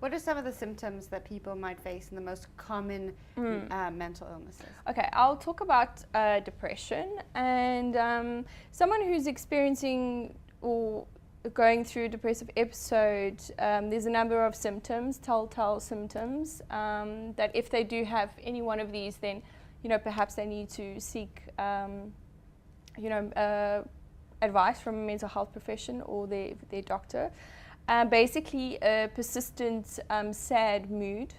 What are some of the symptoms that people might face in the most common mental illnesses? Okay, I'll talk about depression, and someone who's experiencing or going through a depressive episode, there's a number of symptoms, telltale symptoms, that if they do have any one of these, then, perhaps they need to seek, advice from a mental health profession or their doctor. Basically, a persistent sad mood,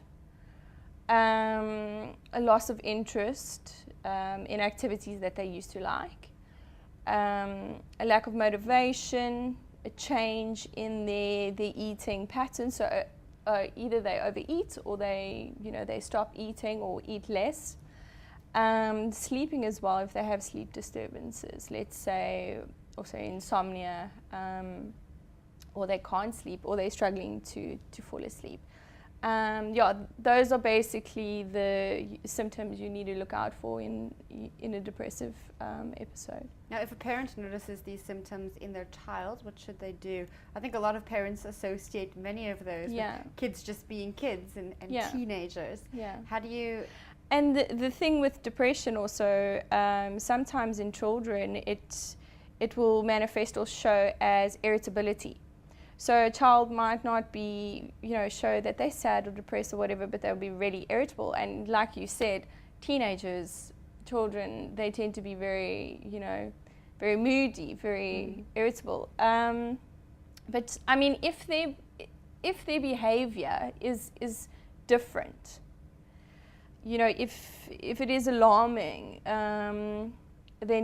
a loss of interest in activities that they used to like, a lack of motivation, a change in their eating pattern. So either they overeat or they stop eating or eat less. Sleeping as well, if they have sleep disturbances, let's say also insomnia, or they can't sleep, or they're struggling to fall asleep. Those are basically the symptoms you need to look out for in a depressive episode. Now, if a parent notices these symptoms in their child, what should they do? I think a lot of parents associate many of those with kids just being kids and teenagers. Yeah. How do you... And the thing with depression also, sometimes in children, it will manifest or show as irritability. So a child might not be, show that they're sad or depressed or whatever, but they'll be really irritable. And like you said, teenagers, children, they tend to be very, very moody, very irritable. But I mean, if their behavior is different, if it is alarming, then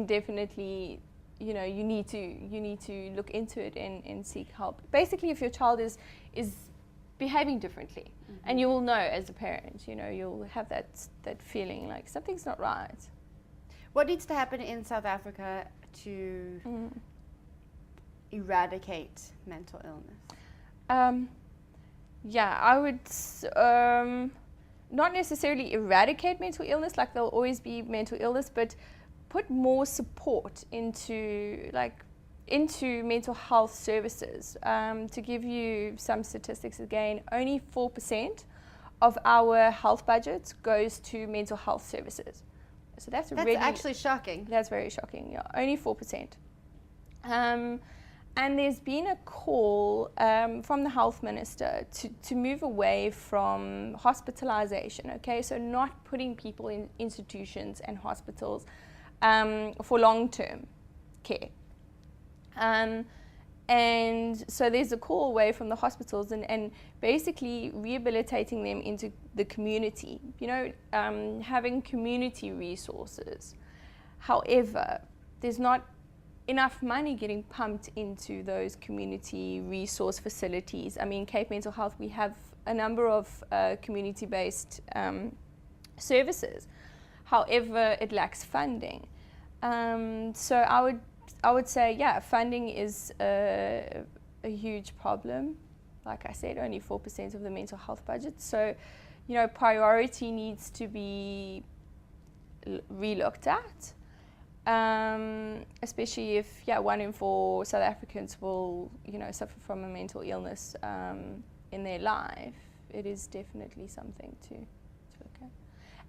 definitely, you need to look into it and seek help. Basically, if your child is behaving differently, and you will know as a parent, you'll have that feeling like something's not right. What needs to happen in South Africa to eradicate mental illness? I would not necessarily eradicate mental illness, like there'll always be mental illness, but put more support into mental health services. To give you some statistics again, only 4% of our health budget goes to mental health services. So that's really actually shocking. That's very shocking. Yeah, only 4%. And there's been a call from the health minister to move away from hospitalization. Okay, so not putting people in institutions and hospitals for long-term care. And so there's a call away from the hospitals and basically rehabilitating them into the community, having community resources. However, there's not enough money getting pumped into those community resource facilities. I mean, Cape Mental Health, we have a number of community-based services. However, it lacks funding. So I would say, funding is a huge problem. Like I said, only 4% of the mental health budget. So, priority needs to be relooked at. Especially if 1 in 4 South Africans will suffer from a mental illness in their life. It is definitely something to look at.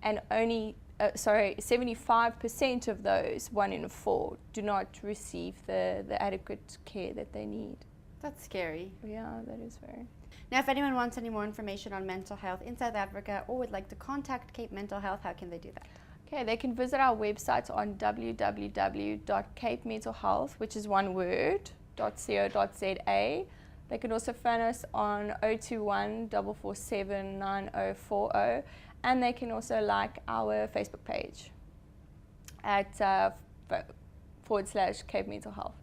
And only 75% of those 1 in 4 do not receive the adequate care that they need. That's scary. Yeah, that is very. Now, if anyone wants any more information on mental health in South Africa or would like to contact Cape Mental Health, how can they do that? Okay, they can visit our website on www.capementalhealth, which is one word, .co.za. They can also phone us on 021 447 9040, and they can also like our Facebook page at /Cape Mental Health.